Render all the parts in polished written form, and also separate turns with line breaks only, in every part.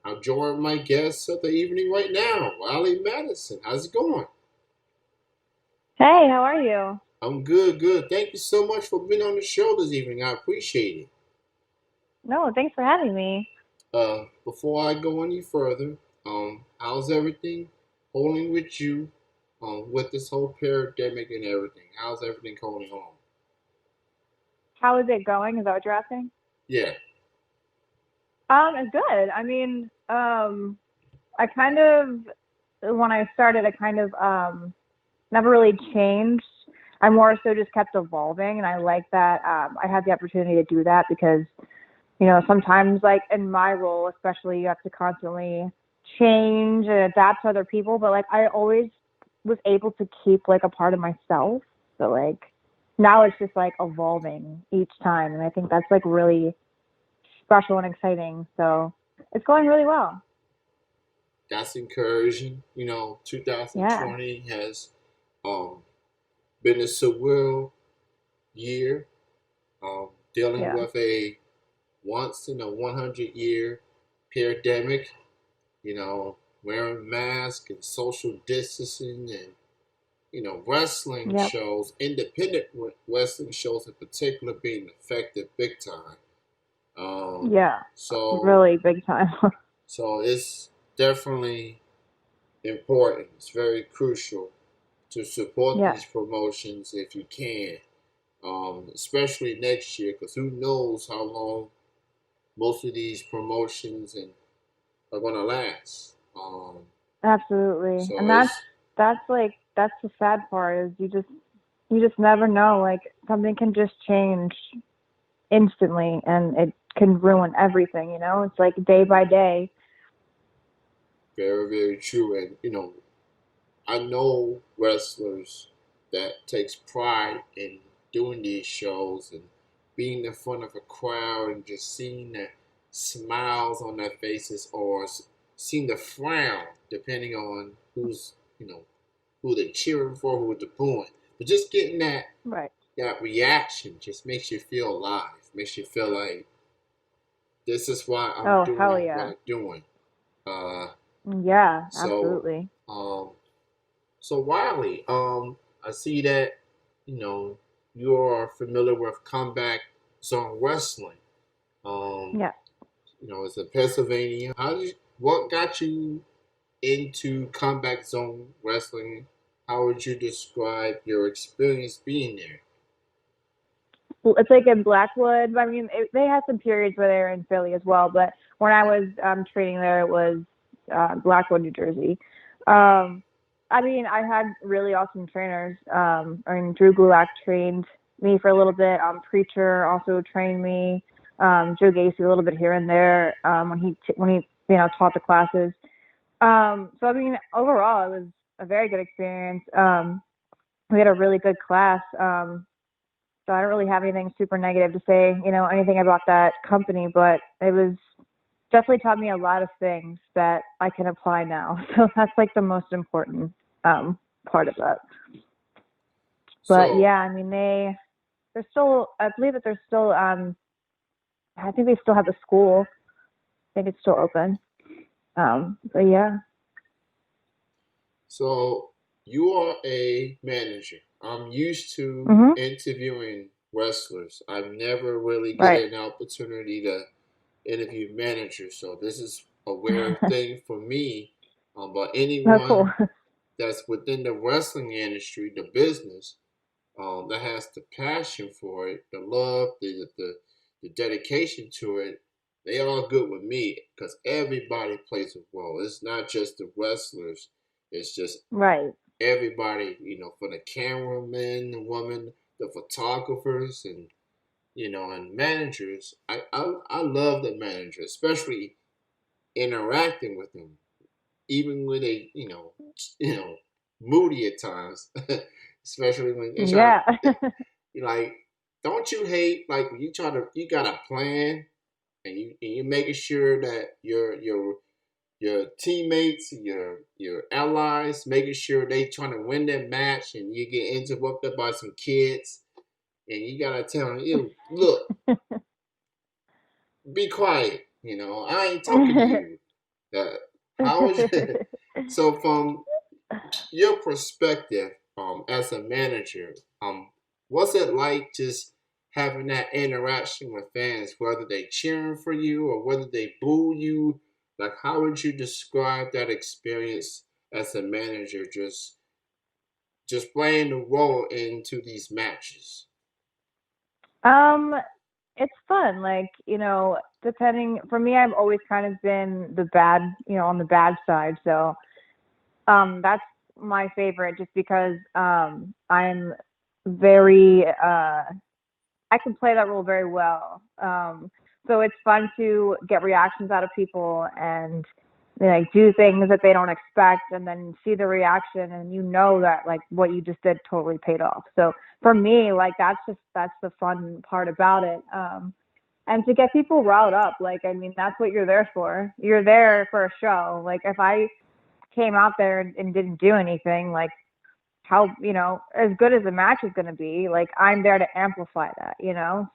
I'll join my guest of the evening right now, Riley Madison. How's it going?
Hey, how are you?
I'm good, good. Thank you so much for being on the show this evening. I appreciate it.
No, thanks for having me.
Before I go any further, how's everything holding with you, with this whole pandemic and everything? How's everything going on?
How is it going? Is that what you're asking?
Yeah,
It's good. I kind of when I started, I kind of never really changed. I more so just kept evolving, and I like that I had the opportunity to do that because sometimes like in my role, especially, you have to constantly change and adapt to other people. But like I always was able to keep like a part of myself. So like now it's just like evolving each time, and I think that's like really special and exciting. So it's going really well.
that's encouraging.
Yeah.
2020 has um, been a surreal year, dealing
Yeah.
with a once in a 100-year pandemic, wearing masks and social distancing and, wrestling
Yep.
shows, independent wrestling shows in particular being affected big time. Um,
Yeah.
so,
Really big time.
so it's definitely important. It's very crucial to support
Yeah.
these promotions if you can, especially next year, because who knows how long most of these promotions and are gonna last.
Absolutely.
So
And that's
it's
that's like that's the sad part is you just never know. Like something can just change instantly and it can ruin everything, you know? It's like day by day.
very, very true. And I know wrestlers that takes pride in doing these shows and being in front of a crowd and just seeing the smiles on their faces or seeing the frown, depending on who they're cheering for, who they're booing. But just getting
Right.
that reaction just makes you feel alive. Makes you feel like this is why I'm
Oh, hell
doing what
yeah.
I'm doing. Uh,
Yeah,
so,
absolutely.
um, so Wiley, I see that you know you are familiar with Combat Zone Wrestling. Um,
Yeah.
it's in Pennsylvania. What got you into Combat Zone Wrestling? How would you describe your experience being there?
Well, it's like in Blackwood. I mean, they had some periods where they were in Philly as well, but when I was training there, it was Blackwood, New Jersey. Um, I mean, I had really awesome trainers. I mean, Drew Gulak trained me for a little bit. Preacher also trained me. Joe Gacy a little bit here and there when he taught the classes. So I mean, overall, it was a very good experience. We had a really good class. So I don't really have anything super negative to say, anything about that company, but it was definitely taught me a lot of things that I can apply now. So that's like the most important part of that. But
So,
yeah, I mean they're still, I believe that they're still I think they still have the school. I think it's still open. But yeah.
So you are a manager. I'm used to
Mhm.
interviewing wrestlers. I've never really get
Right.
an opportunity to interview managers, so this is a weird thing for me. But
Oh, cool.
anyone that's within the wrestling industry, the business, that has the passion for it, the love, the dedication to it, they all good with me because everybody plays a role. It's not just the wrestlers. It's just
Right.
everybody, for the cameramen, the women, the photographers, and and managers. I love the managers, especially interacting with them, even when they moody at times, especially when they try
Yeah.
you like. Don't you hate like when you got a plan and you making sure that your teammates, your allies, making sure they trying to win that match, and you get interrupted by some kids, and you gotta tell them, look, be quiet. I ain't talking to you. Uh, how is it? So from your perspective, as a manager, what's it like just having that interaction with fans, whether they cheering for you or whether they boo you? Like, how would you describe that experience as a manager, just playing the role into these matches?
um, it's fun. Like, depending for me, I've always kind of been the bad, on the bad side. So, that's my favorite just because I'm very I can play that role very well. So it's fun to get reactions out of people and like do things that they don't expect and then see the reaction and that like what you just did totally paid off. So for me, like that's the fun part about it. And to get people riled up, like I mean that's what you're there for. You're there for a show. Like if I came out there and didn't do anything, like how as good as the match is going to be, like I'm there to amplify that.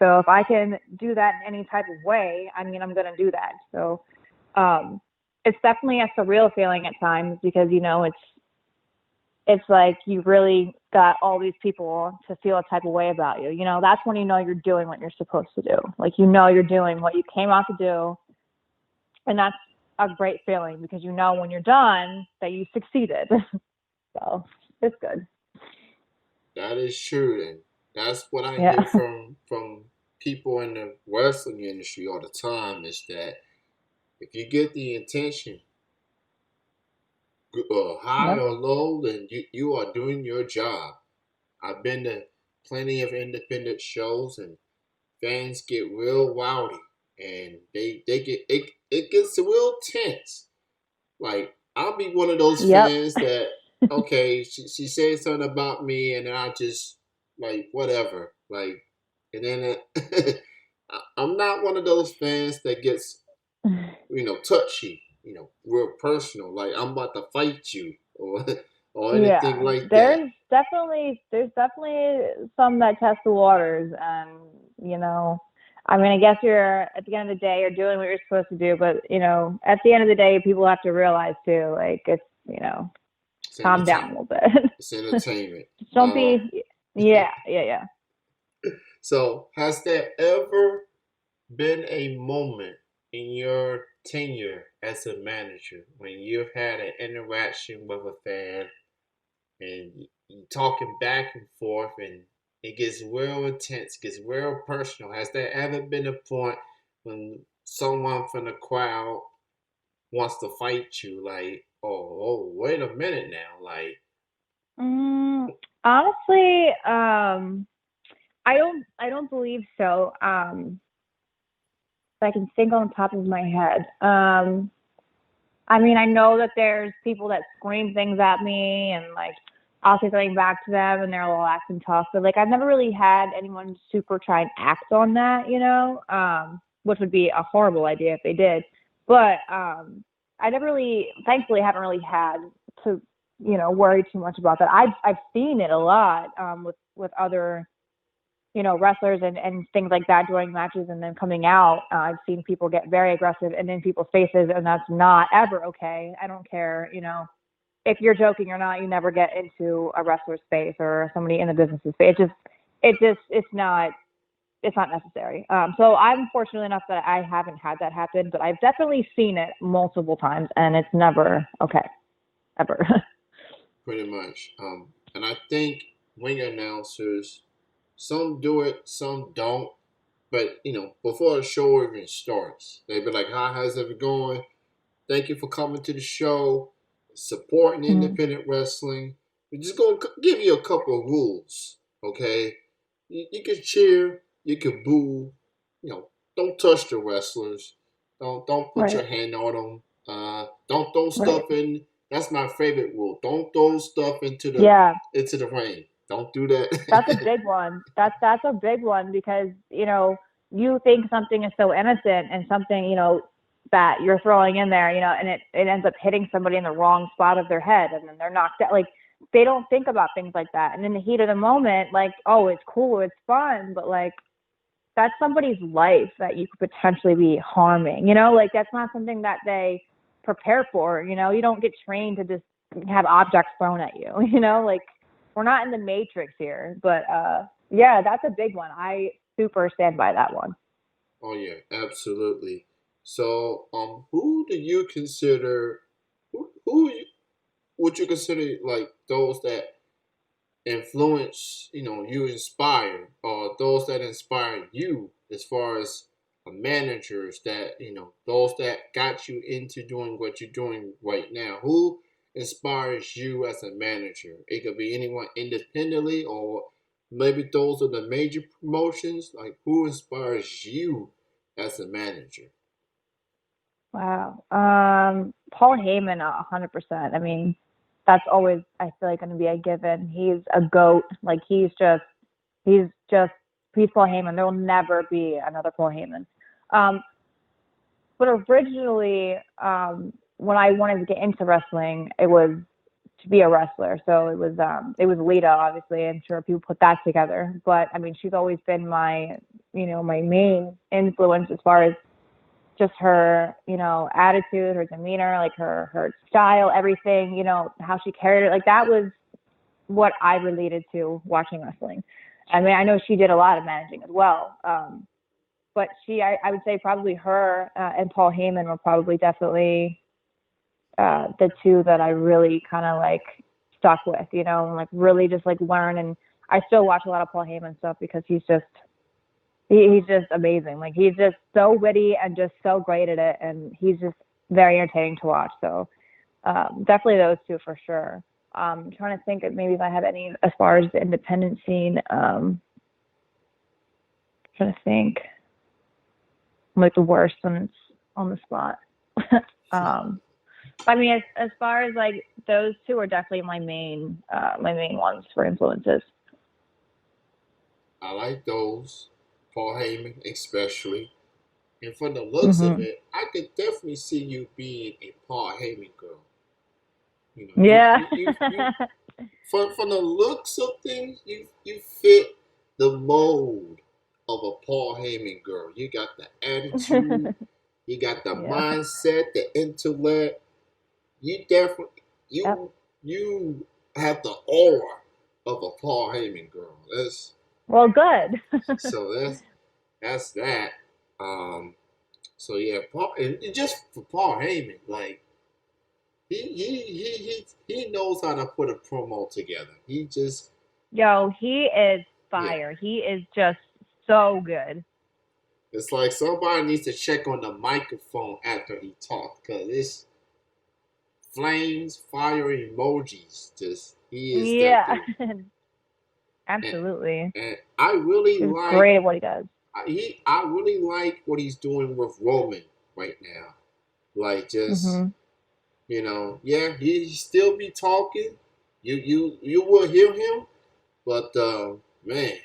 So if I can do that in any type of way, I mean I'm going to do that. So um it's definitely a surreal feeling at times because it's like you really got all these people to feel a type of way about you. That's when you're doing what you're supposed to do. Like you're doing what you came out to do, and that's a great feeling because when you're done that you succeeded. So it's good.
That is true, and that's what I
Yeah.
hear from people in the wrestling industry all the time. Is that if you get the intention, high
Yep.
or low, then you are doing your job. I've been to plenty of independent shows, and fans get real rowdy, and they get it gets real tense. Like I'll be one of those
Yep.
fans that okay, she said something about me, and then I just like whatever, like, and then I'm not one of those fans that gets touchy, real personal, like I'm about to fight you or or anything
Yeah,
like that.
there's definitely some that test the waters, and I mean, I guess you're at the end of the day you're doing what you're supposed to do, but at the end of the day, people have to realize too, like it's
It's
calm down a
entertainment.
little bit.
It's entertainment.
Just don't be, yeah, yeah, yeah.
So has there ever been a moment in your tenure as a manager when you've had an interaction with a fan and you talking back and forth and it gets real intense, gets real personal? Has there ever been a point when someone from the crowd wants to fight you? Like, oh, wait a minute now. Like,
Mm, honestly, I don't believe so. If I can think on top of my head. I mean, I know that there's people that scream things at me and like I'll say something back to them and they're all acting tough. But like I've never really had anyone super try and act on that, which would be a horrible idea if they did. But I never really, thankfully, haven't really had to, worry too much about that. I've seen it a lot with other wrestlers and things like that during matches and then coming out. I've seen people get very aggressive and in people's faces, and that's not ever okay. I don't care, if you're joking or not, you never get into a wrestler's space or somebody in the business's space. It's not necessary. So I'm fortunate enough that I haven't had that happen, but I've definitely seen it multiple times, and it's never okay, ever.
pretty much. And I think ring announcers, some do it, some don't. But before the show even starts, they be like, "Hi, how's it going? Thank you for coming to the show, supporting
Mhm.
independent wrestling. We're just gonna give you a couple of rules, okay? You can cheer, you can boo, don't touch the wrestlers, don't put
Right,
your hand on them, don't throw
right.
stuff in. That's my favorite rule. Don't throw stuff
Yeah,
into the ring. Don't do
that's a
that.
big one. That's a big one because you think something is so innocent and something that you're throwing in there, and it ends up hitting somebody in the wrong spot of their head, and then they're knocked out. Like they don't think about things like that, and in the heat of the moment, like oh, it's cool, it's fun, but like that's somebody's life that you could potentially be harming. Like that's not something that they prepare for. You know, you don't get trained to just have objects thrown at you. You know, like we're not in the Matrix here. But yeah, that's a big one. I super stand by that one.
Oh yeah, absolutely. So, who do you consider? Who would you consider like those that influence, you inspire, or those that inspire you as far as managers that, those that got you into doing what you're doing right now? Who inspires you as a manager? It could be anyone independently, or maybe those are the major promotions. Like, who inspires you as a manager?
Wow. Paul Heyman, 100%. I mean, that's always, I feel like, going to be a given. He's a goat. Like he's just, he's Paul Heyman. There will never be another Paul Heyman. Um, but originally, when I wanted to get into wrestling, it was to be a wrestler. So it was Lita, obviously. I'm sure people put that together. But I mean, she's always been my, my main influence as far as just her, attitude, her demeanor, like her style, everything, how she carried it. Like that was what I related to watching wrestling. I mean, I know she did a lot of managing as well. But I would say probably her and Paul Heyman were probably definitely the two that I really kind of like stuck with, and like really just like learn. And I still watch a lot of Paul Heyman stuff because he's just amazing. Like he's just so witty and just so great at it, and he's just very entertaining to watch. So definitely those two for sure. I'm trying to think of maybe if I have any as far as the independent scene. Trying to think. I'm like the worst when it's on the spot. um, I mean, as far as like those two are definitely my main ones for influences.
I like those, Paul Heyman especially. And from the looks of
Hmm.
it, I could definitely see you being a Paul Heyman girl.
Yeah.
From the looks of things, you fit the mold of a Paul Heyman girl. You got the attitude, you got the
Yeah.
mindset, the intellect. You definitely
Yep.
you have the aura of a Paul Heyman girl. That's
Well, good.
so that's that. Um, so yeah, Paul, and just for Paul Heyman, like he knows how to put a promo together. He just
Yo, he is
yeah.
fire. He is just so good.
It's like somebody needs to check on the microphone after he talks, cause it's flames, fire emojis. Just he is that
Yeah.
dude, and
Absolutely.
and I really
He's
like
great at what he does.
I really like what he's doing with Roman right now. Like just
Mhm.
yeah, he still be talking. You will hear him, but man,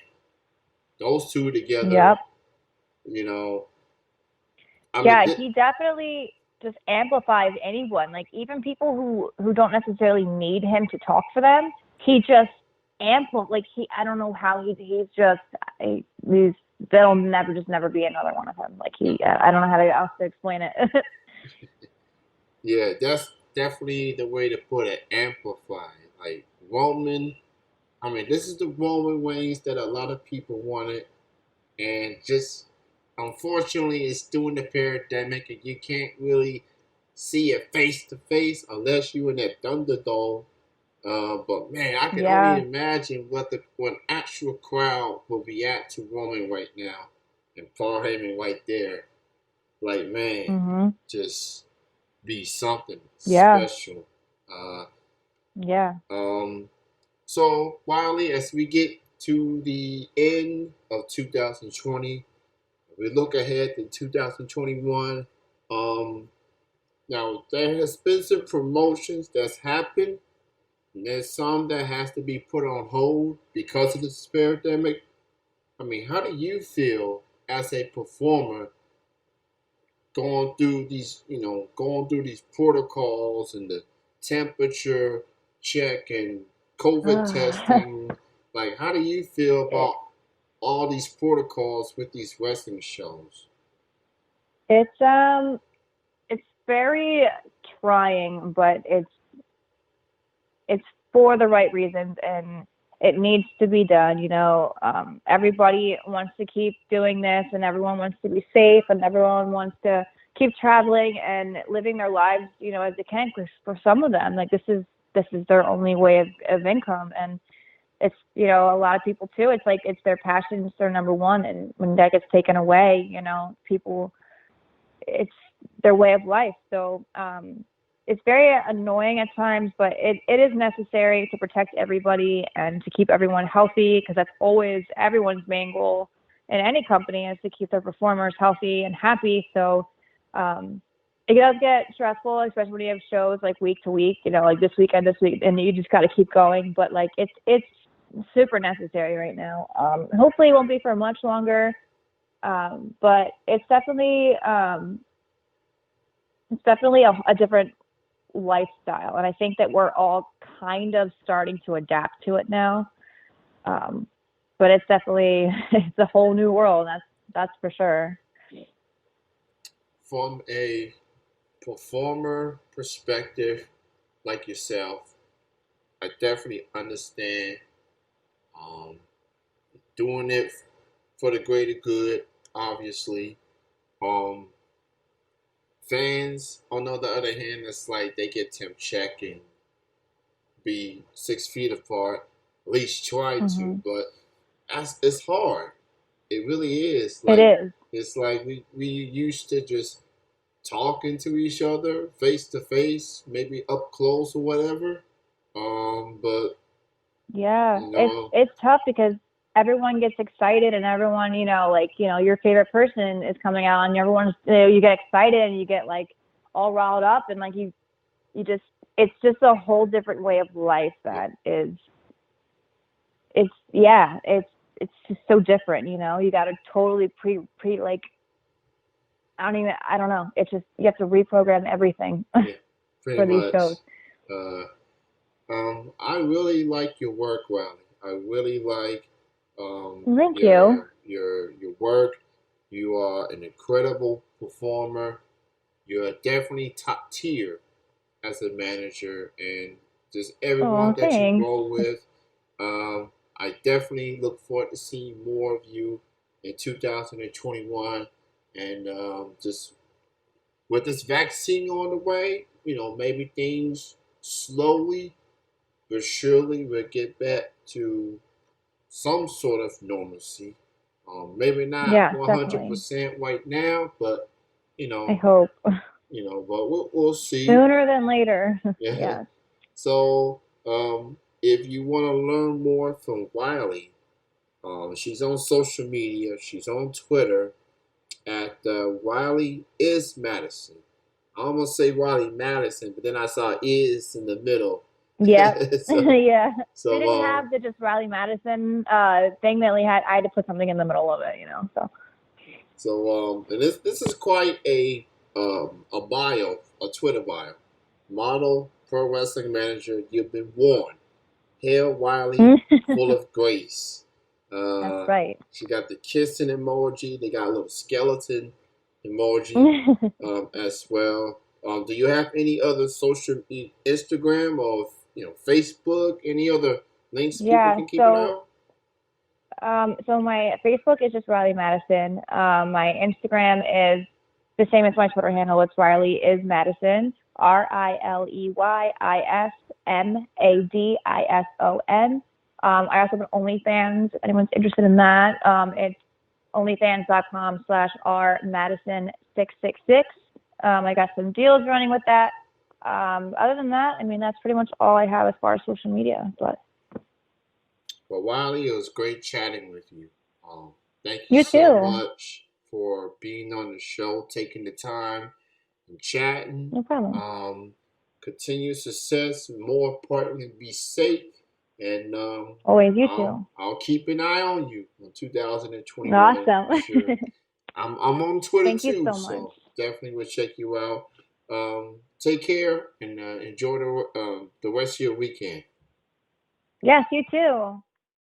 those two together,
Yep.
you know, I mean,
Yeah, he definitely just amplifies anyone. Like even people who don't necessarily need him to talk for them, he just like he I don't know how he's just he's there'll never be another one of him. Like
no,
I don't know how else to explain it.
yeah, that's definitely the way to put it. Amplify, like Roman. I mean, this is the Roman Reigns that a lot of people wanted, and just unfortunately, it's during the pandemic, and you can't really see it face to face unless you in that Thunderdome. But man, I can only
Yeah.
imagine what actual crowd will be at to Roman right now, and Paul Heyman right there. Like man,
Mhm.
just be something
Yeah.
special. Uh,
Yeah.
um, so Wiley, as we get to the end of 2020, we look ahead to 2021. Um, Now there has been some promotions that's happened. And there's some that has to be put on hold because of this pandemic. I mean, how do you feel as a performer going through these protocols and the temperature check and COVID testing? Like, how do you feel
it,
about all these protocols with these wrestling shows?
it's um it's very trying, but it's for the right reasons and it needs to be done. Everybody wants to keep doing this and everyone wants to be safe and everyone wants to keep traveling and living their lives, as they can. For some of them, like this is their only way of income. And it's, a lot of people too. It's like, it's their passion, it's their number one. And when that gets taken away, people, it's their way of life. So, it's very annoying at times, but it is necessary to protect everybody and to keep everyone healthy, because that's always everyone's main goal in any company, is to keep their performers healthy and happy. So it does get stressful, especially when you have shows like week to week, like this weekend, and you just got to keep going. But like it's super necessary right now. Hopefully it won't be for much longer, but it's definitely a different lifestyle, and I think that we're all kind of starting to adapt to it now. But it's definitely it's a whole new world. That's for sure.
From a performer perspective, like yourself, I definitely understand um, doing it for the greater good. Obviously, um, fans, on the other hand, it's like they get Tim check and be 6 feet apart, at least try to,
Hmm.
but it's hard. It really is.
It
Like,
is.
it's like we used to just talking to each other face to face, maybe up close or whatever. But
Yeah,
you
it's
know,
it's tough because everyone gets excited and everyone, like, your favorite person is coming out and everyone's, you get excited and you get like all riled up and like you just it's just a whole different way of life
yeah,
that is it's yeah, it's just so different. You got to totally pre like I don't know. It's just you have to reprogram everything
yeah, pretty
for these
much.
shows.
Uh, I really like your work, Riley. I really like
Thank you.
your work. You are an incredible performer. You're definitely top tier as a manager, and just everyone
Oh,
that you
thanks.
roll with. I definitely look forward to seeing more of you in 2021, and just with this vaccine on the way, maybe things slowly but surely will get back to some sort of normalcy. Maybe not
Yeah,
one hundred
definitely.
percent right now, but you
I
know,
hope
but we'll see.
sooner than later.
Yeah.
Yes.
So, if you want to learn more from Wiley, she's on social media. She's on Twitter at Wiley is Madison. I almost say Wiley Madison, but then I saw is in the middle.
Yep.
so,
Yeah. They
so,
didn't have the just Riley Madison thing that we had. I had to put something in the middle of it. So
and this is quite a bio, a Twitter bio. Model, pro wrestling manager. You've been warned. Hail Wiley, full of grace.
that's
Uh,
right.
she got the kissing emoji. They got a little skeleton emoji as well. Do you have any other Instagram or Facebook? Any other links people
Yeah.
can keep an eye
So
on?
so my Facebook is just Riley Madison. My Instagram is the same as my Twitter handle. It's Riley is Madison. RILEYISMADISON. I also have an OnlyFans if anyone's interested in that. It's onlyfans.com/rmadison666. I got some deals running with that. Other than that, I mean, that's pretty much all I have as far as social media. But
Well, Wiley, it was great chatting with you. Um, Thank you
you
so
too.
much for being on the show, taking the time and chatting.
No problem.
Um, Continue success. More importantly, be safe. And
Always you
I'll
too.
I'll keep an eye on you in 2021 for
Awesome.
sure. I'm on Twitter
Thank you
too,
so much.
so definitely will check you out. Take care and enjoy the rest of your weekend.
Yes, you too.